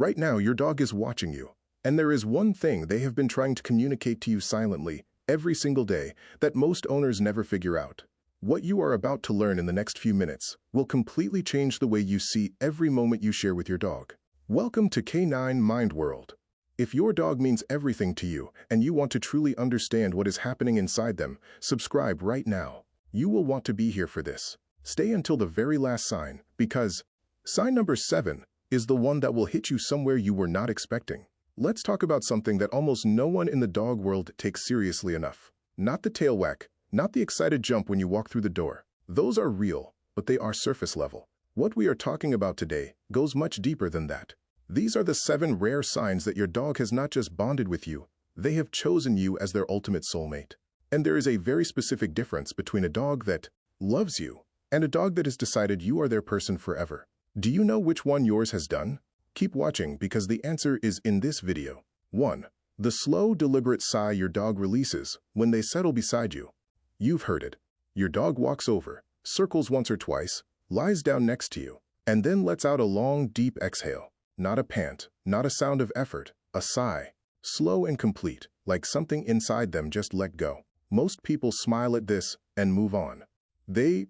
Right now, your dog is watching you, and there is one thing they have been trying to communicate to you silently every single day that most owners never figure out. What you are about to learn in the next few minutes will completely change the way you see every moment you share with your dog. Welcome to Canine Mind World. If your dog means everything to you and you want to truly understand what is happening inside them, subscribe right now. You will want to be here for this. Stay until the very last sign, because sign number 7 is the one that will hit you somewhere you were not expecting. Let's talk about something that almost no one in the dog world takes seriously enough. Not the tail whack, not the excited jump when you walk through the door. Those are real, but they are surface level. What we are talking about today goes much deeper than that. These are the 7 rare signs that your dog has not just bonded with you, they have chosen you as their ultimate soulmate. And there is a very specific difference between a dog that loves you and a dog that has decided you are their person forever. Do you know which one yours has done? Keep watching because the answer is in this video. 1. The slow, deliberate sigh your dog releases when they settle beside you. You've heard it. Your dog walks over, circles once or twice, lies down next to you, and then lets out a long, deep exhale. Not a pant, not a sound of effort, a sigh. Slow and complete, like something inside them just let go. Most people smile at this and move on. They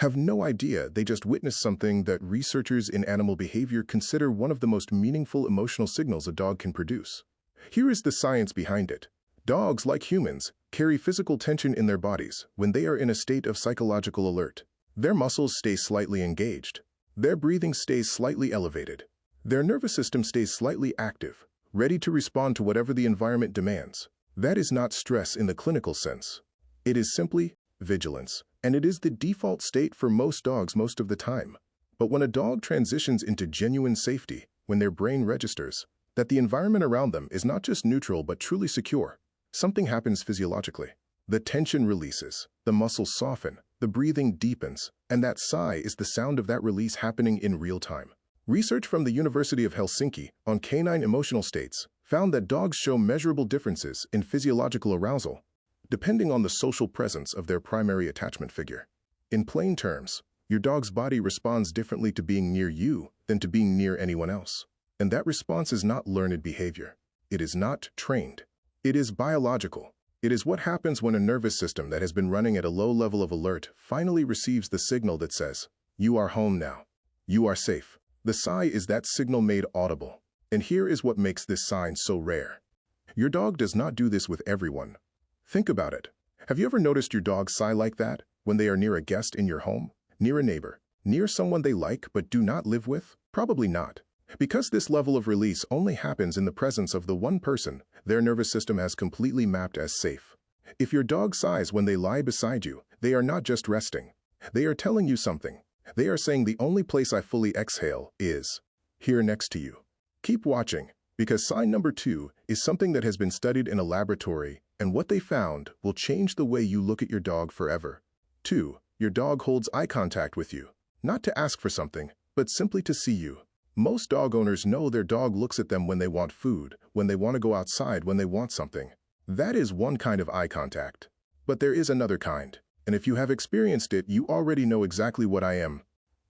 have no idea they just witnessed something that researchers in animal behavior consider one of the most meaningful emotional signals a dog can produce. Here is the science behind it. Dogs, like humans, carry physical tension in their bodies when they are in a state of psychological alert. Their muscles stay slightly engaged. Their breathing stays slightly elevated. Their nervous system stays slightly active, ready to respond to whatever the environment demands. That is not stress in the clinical sense. It is simply vigilance, and it is the default state for most dogs most of the time. But when a dog transitions into genuine safety, when their brain registers that the environment around them is not just neutral but truly secure, something happens physiologically. The tension releases, the muscles soften, the breathing deepens, and that sigh is the sound of that release happening in real time. Research from the University of Helsinki on canine emotional states found that dogs show measurable differences in physiological arousal depending on the social presence of their primary attachment figure. In plain terms, your dog's body responds differently to being near you than to being near anyone else. And that response is not learned behavior. It is not trained. It is biological. It is what happens when a nervous system that has been running at a low level of alert finally receives the signal that says, "You are home now. You are safe." The sigh is that signal made audible. And here is what makes this sign so rare. Your dog does not do this with everyone. Think about it. Have you ever noticed your dog sigh like that when they are near a guest in your home, near a neighbor, near someone they like but do not live with? Probably not. Because this level of release only happens in the presence of the one person their nervous system has completely mapped as safe. If your dog sighs when they lie beside you, they are not just resting. They are telling you something. They are saying the only place I fully exhale is here next to you. Keep watching, because sign number 2 is something that has been studied in a laboratory, and what they found will change the way you look at your dog forever. 2. Your dog holds eye contact with you, not to ask for something, but simply to see you. Most dog owners know their dog looks at them when they want food, when they want to go outside, when they want something. That is one kind of eye contact. But there is another kind, and if you have experienced it, you already know exactly what I am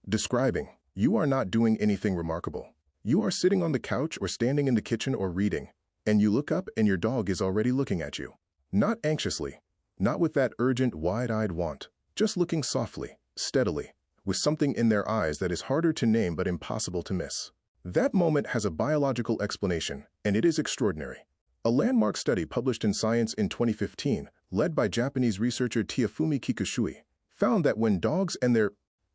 describing. You are not doing anything remarkable. You are sitting on the couch or standing in the kitchen or reading, and you look up and your dog is already looking at you. Not anxiously, not with that urgent, wide-eyed want, just looking softly, steadily, with something in their eyes that is harder to name but impossible to miss. That moment has a biological explanation, and it is extraordinary. A landmark study published in Science in 2015, led by Japanese researcher Teofumi Kikushui, found that when dogs and their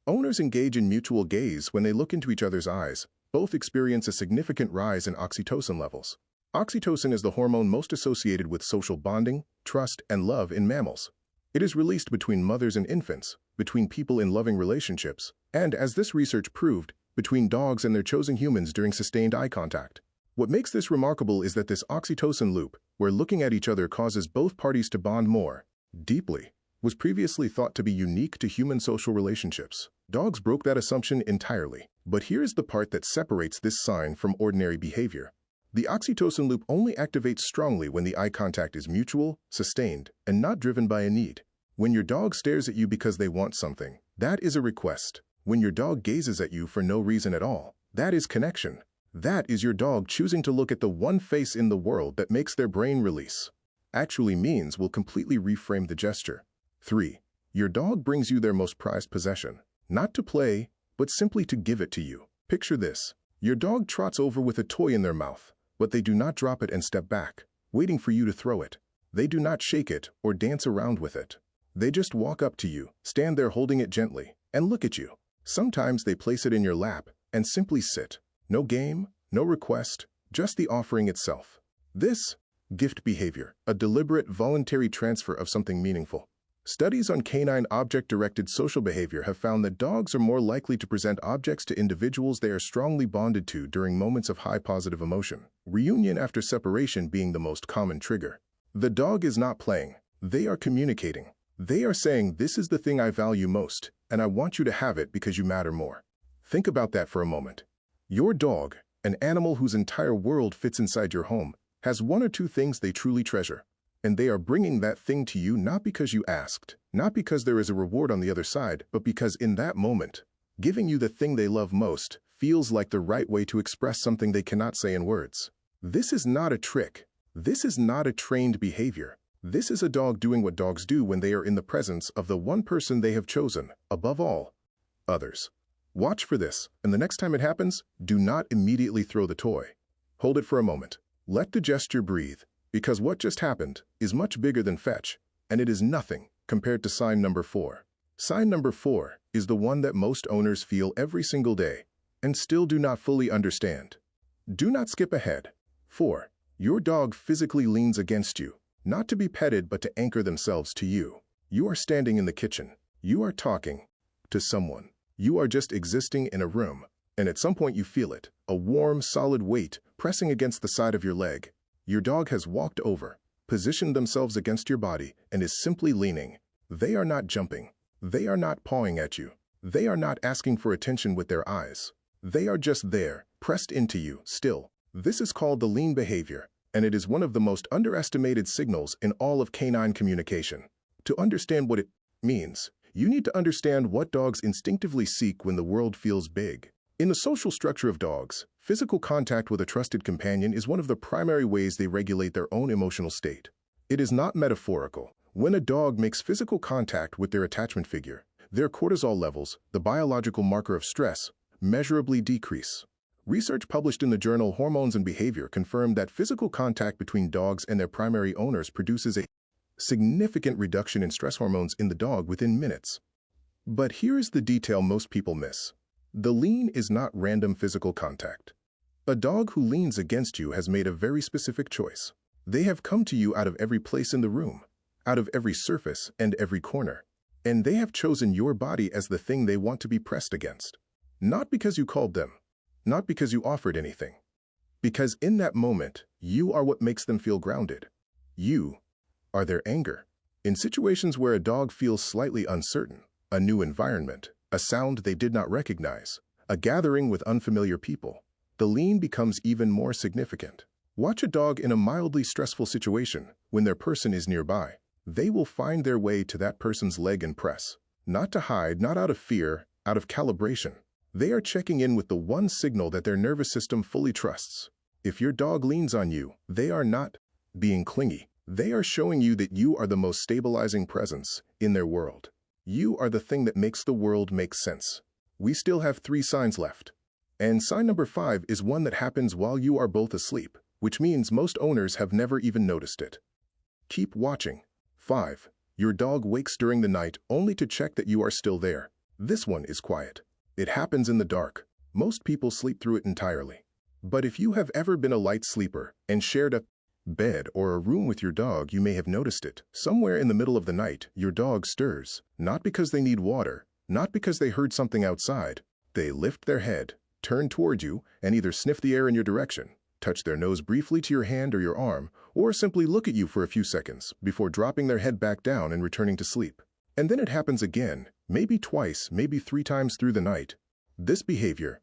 owners engage in mutual gaze when they look into each other's eyes, both experience a significant rise in oxytocin levels. Oxytocin is the hormone most associated with social bonding, trust, and love in mammals. It is released between mothers and infants, between people in loving relationships, and, as this research proved, between dogs and their chosen humans during sustained eye contact. What makes this remarkable is that this oxytocin loop, where looking at each other causes both parties to bond more deeply, was previously thought to be unique to human social relationships. Dogs broke that assumption entirely. But here's the part that separates this sign from ordinary behavior. The oxytocin loop only activates strongly when the eye contact is mutual, sustained, and not driven by a need. When your dog stares at you because they want something, that is a request. When your dog gazes at you for no reason at all, that is connection. That is your dog choosing to look at the one face in the world that makes their brain release. Actually means will completely reframe the gesture. 3. Your dog brings you their most prized possession, not to play, but simply to give it to you. Picture this. Your dog trots over with a toy in their mouth, but they do not drop it and step back, waiting for you to throw it. They do not shake it or dance around with it. They just walk up to you, stand there holding it gently, and look at you. Sometimes they place it in your lap and simply sit. No game, no request, just the offering itself. This gift behavior, a deliberate, voluntary transfer of something meaningful. Studies on canine object-directed social behavior have found that dogs are more likely to present objects to individuals they are strongly bonded to during moments of high positive emotion, reunion after separation being the most common trigger. The dog is not playing. They are communicating. They are saying, "This is the thing I value most, and I want you to have it because you matter more." Think about that for a moment. Your dog, an animal whose entire world fits inside your home, has one or two things they truly treasure. And they are bringing that thing to you not because you asked, not because there is a reward on the other side, but because in that moment, giving you the thing they love most feels like the right way to express something they cannot say in words. This is not a trick. This is not a trained behavior. This is a dog doing what dogs do when they are in the presence of the one person they have chosen, above all, others. Watch for this, and the next time it happens, do not immediately throw the toy. Hold it for a moment. Let the gesture breathe. Because what just happened is much bigger than fetch, and it is nothing compared to sign number 4. Sign number 4 is the one that most owners feel every single day and still do not fully understand. Do not skip ahead. 4. Your dog physically leans against you, not to be petted but to anchor themselves to you. You are standing in the kitchen. You are talking to someone. You are just existing in a room, and at some point you feel it, a warm, solid weight pressing against the side of your leg. Your dog has walked over, positioned themselves against your body, and is simply leaning. They are not jumping. They are not pawing at you. They are not asking for attention with their eyes. They are just there, pressed into you, still. This is called the lean behavior, and it is one of the most underestimated signals in all of canine communication. To understand what it means, you need to understand what dogs instinctively seek when the world feels big. In the social structure of dogs, physical contact with a trusted companion is one of the primary ways they regulate their own emotional state. It is not metaphorical. When a dog makes physical contact with their attachment figure, their cortisol levels, the biological marker of stress, measurably decrease. Research published in the journal Hormones and Behavior confirmed that physical contact between dogs and their primary owners produces a significant reduction in stress hormones in the dog within minutes. But here is the detail most people miss. The lean is not random physical contact. A dog who leans against you has made a very specific choice. They have come to you out of every place in the room, out of every surface and every corner. And they have chosen your body as the thing they want to be pressed against. Not because you called them, not because you offered anything. Because in that moment, you are what makes them feel grounded. You are their anchor. In situations where a dog feels slightly uncertain, a new environment, a sound they did not recognize, a gathering with unfamiliar people, the lean becomes even more significant. Watch a dog in a mildly stressful situation when their person is nearby. They will find their way to that person's leg and press. Not to hide, not out of fear, out of calibration. They are checking in with the one signal that their nervous system fully trusts. If your dog leans on you, they are not being clingy. They are showing you that you are the most stabilizing presence in their world. You are the thing that makes the world make sense. We still have 3 signs left. And sign number 5 is one that happens while you are both asleep, which means most owners have never even noticed it. Keep watching. 5. Your dog wakes during the night only to check that you are still there. This one is quiet. It happens in the dark. Most people sleep through it entirely. But if you have ever been a light sleeper and shared a bed or a room with your dog, you may have noticed it. Somewhere in the middle of the night, your dog stirs, not because they need water, not because they heard something outside. They lift their head, turn toward you, and either sniff the air in your direction, touch their nose briefly to your hand or your arm, or simply look at you for a few seconds before dropping their head back down and returning to sleep. And then it happens again, maybe twice, maybe 3 times through the night. This behavior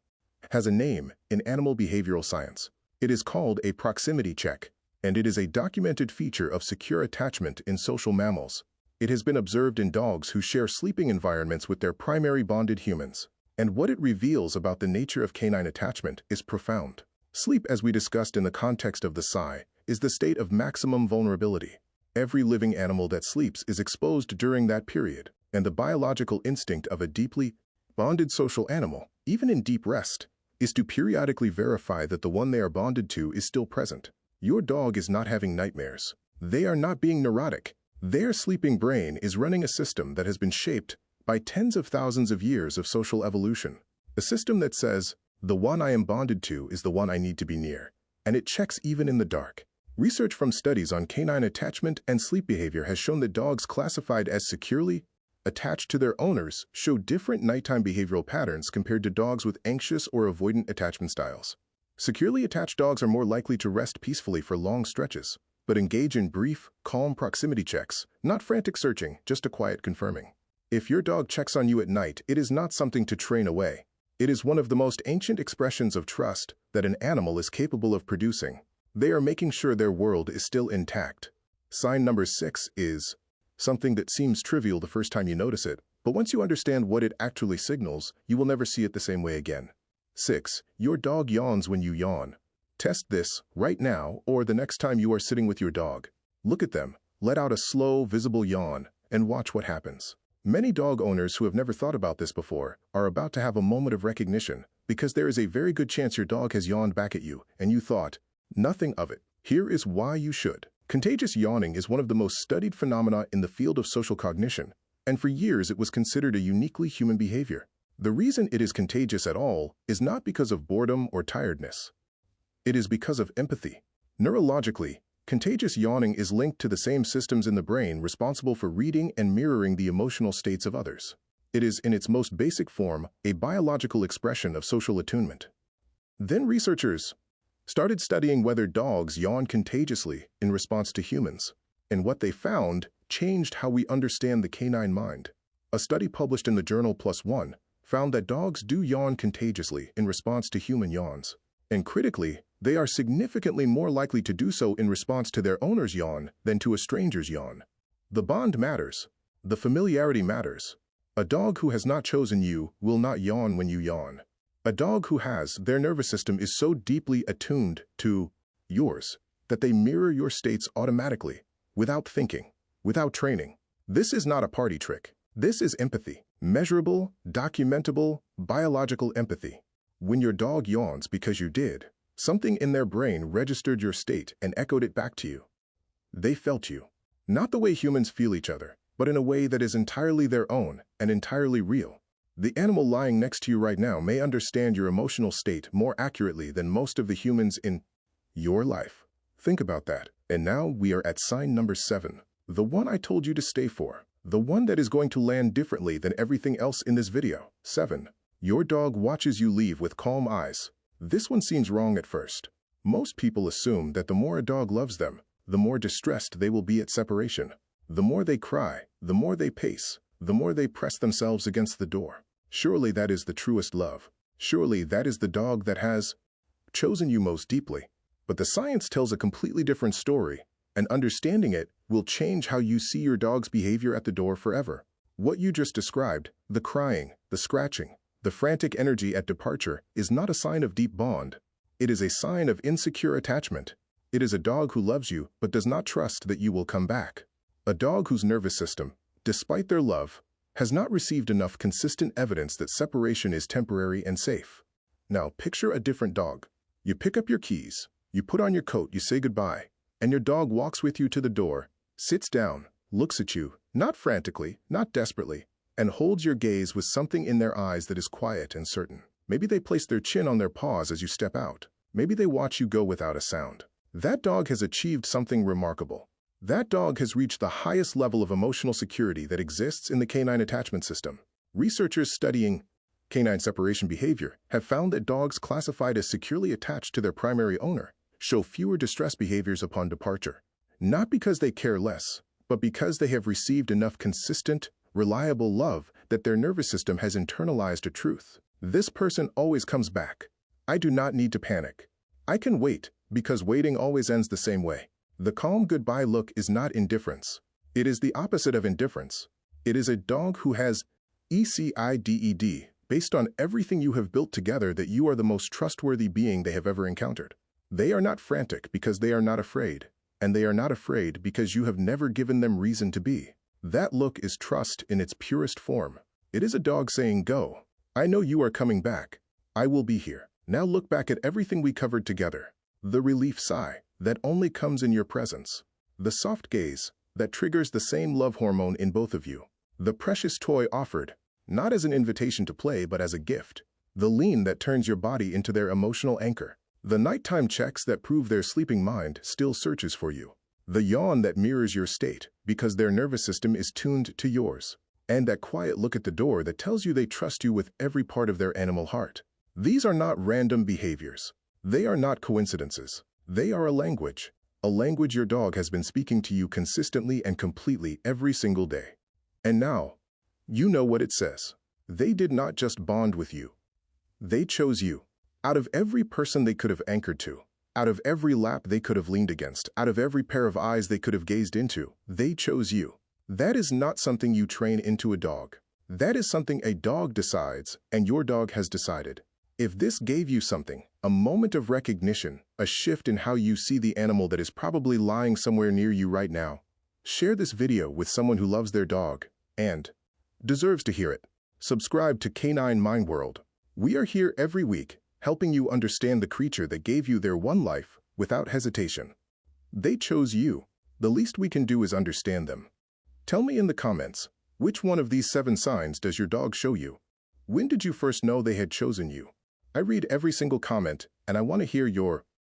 has a name in animal behavioral science. It is called a proximity check, and it is a documented feature of secure attachment in social mammals. It has been observed in dogs who share sleeping environments with their primary bonded humans. And what it reveals about the nature of canine attachment is profound. Sleep, as we discussed in the context of the sigh, is the state of maximum vulnerability. Every living animal that sleeps is exposed during that period, and the biological instinct of a deeply bonded social animal, even in deep rest, is to periodically verify that the one they are bonded to is still present. Your dog is not having nightmares. They are not being neurotic. Their sleeping brain is running a system that has been shaped by tens of thousands of years of social evolution. A system that says, the one I am bonded to is the one I need to be near, and it checks even in the dark. Research from studies on canine attachment and sleep behavior has shown that dogs classified as securely attached to their owners show different nighttime behavioral patterns compared to dogs with anxious or avoidant attachment styles. Securely attached dogs are more likely to rest peacefully for long stretches, but engage in brief, calm proximity checks, not frantic searching, just a quiet confirming. If your dog checks on you at night, it is not something to train away. It is one of the most ancient expressions of trust that an animal is capable of producing. They are making sure their world is still intact. Sign number 6 is something that seems trivial the first time you notice it, but once you understand what it actually signals, you will never see it the same way again. 6. Your dog yawns when you yawn. Test this right now or the next time you are sitting with your dog. Look at them, let out a slow, visible yawn, and watch what happens. Many dog owners who have never thought about this before are about to have a moment of recognition because there is a very good chance your dog has yawned back at you and you thought nothing of it. Here is why you should. Contagious yawning is one of the most studied phenomena in the field of social cognition, and for years it was considered a uniquely human behavior. The reason it is contagious at all is not because of boredom or tiredness. It is because of empathy. Neurologically, contagious yawning is linked to the same systems in the brain responsible for reading and mirroring the emotional states of others. It is, in its most basic form, a biological expression of social attunement. Then researchers started studying whether dogs yawn contagiously in response to humans, and what they found changed how we understand the canine mind. A study published in the journal PLOS ONE found that dogs do yawn contagiously in response to human yawns, and critically, they are significantly more likely to do so in response to their owner's yawn than to a stranger's yawn. The bond matters. The familiarity matters. A dog who has not chosen you will not yawn when you yawn. A dog who has, their nervous system is so deeply attuned to yours that they mirror your states automatically, without thinking, without training. This is not a party trick. This is empathy. Measurable, documentable, biological empathy. When your dog yawns because you did, something in their brain registered your state and echoed it back to you. They felt you. Not the way humans feel each other, but in a way that is entirely their own and entirely real. The animal lying next to you right now may understand your emotional state more accurately than most of the humans in your life. Think about that. And now we are at sign number 7, the one I told you to stay for, the one that is going to land differently than everything else in this video. 7. Your dog watches you leave with calm eyes. This one seems wrong at first. Most people assume that the more a dog loves them, the more distressed they will be at separation. The more they cry, the more they pace, the more they press themselves against the door. Surely that is the truest love. Surely that is the dog that has chosen you most deeply. But the science tells a completely different story, and understanding it will change how you see your dog's behavior at the door forever. What you just described, the crying, the scratching, the frantic energy at departure, is not a sign of deep bond. It is a sign of insecure attachment. It is a dog who loves you but does not trust that you will come back. A dog whose nervous system, despite their love, has not received enough consistent evidence that separation is temporary and safe. Now picture a different dog. You pick up your keys, you put on your coat, you say goodbye, and your dog walks with you to the door, sits down, looks at you, not frantically, not desperately, and holds your gaze with something in their eyes that is quiet and certain. Maybe they place their chin on their paws as you step out. Maybe they watch you go without a sound. That dog has achieved something remarkable. That dog has reached the highest level of emotional security that exists in the canine attachment system. Researchers studying canine separation behavior have found that dogs classified as securely attached to their primary owner show fewer distress behaviors upon departure, not because they care less, but because they have received enough consistent, reliable love that their nervous system has internalized a truth. This person always comes back. I do not need to panic. I can wait, because waiting always ends the same way. The calm goodbye look is not indifference. It is the opposite of indifference. It is a dog who has ECIDED, based on everything you have built together, that you are the most trustworthy being they have ever encountered. They are not frantic because they are not afraid, and they are not afraid because you have never given them reason to be. That look is trust in its purest form. It is a dog saying, "Go. I know you are coming back. I will be here." Now look back at everything we covered together. The relief sigh that only comes in your presence. The soft gaze that triggers the same love hormone in both of you. The precious toy offered, not as an invitation to play but as a gift. The lean that turns your body into their emotional anchor. The nighttime checks that prove their sleeping mind still searches for you. The yawn that mirrors your state because their nervous system is tuned to yours. And that quiet look at the door that tells you they trust you with every part of their animal heart. These are not random behaviors. They are not coincidences. They are a language your dog has been speaking to you consistently and completely every single day. And now, you know what it says. They did not just bond with you. They chose you. Out of every person they could have anchored to, out of every lap they could have leaned against, out of every pair of eyes they could have gazed into, they chose you. That is not something you train into a dog. That is something a dog decides, and your dog has decided. If this gave you something, a moment of recognition, a shift in how you see the animal that is probably lying somewhere near you right now, share this video with someone who loves their dog and deserves to hear it. Subscribe to Canine Mind World. We are here every week, helping you understand the creature that gave you their one life without hesitation. They chose you. The least we can do is understand them. Tell me in the comments, which one of these 7 signs does your dog show you? When did you first know they had chosen you? I read every single comment, and I want to hear your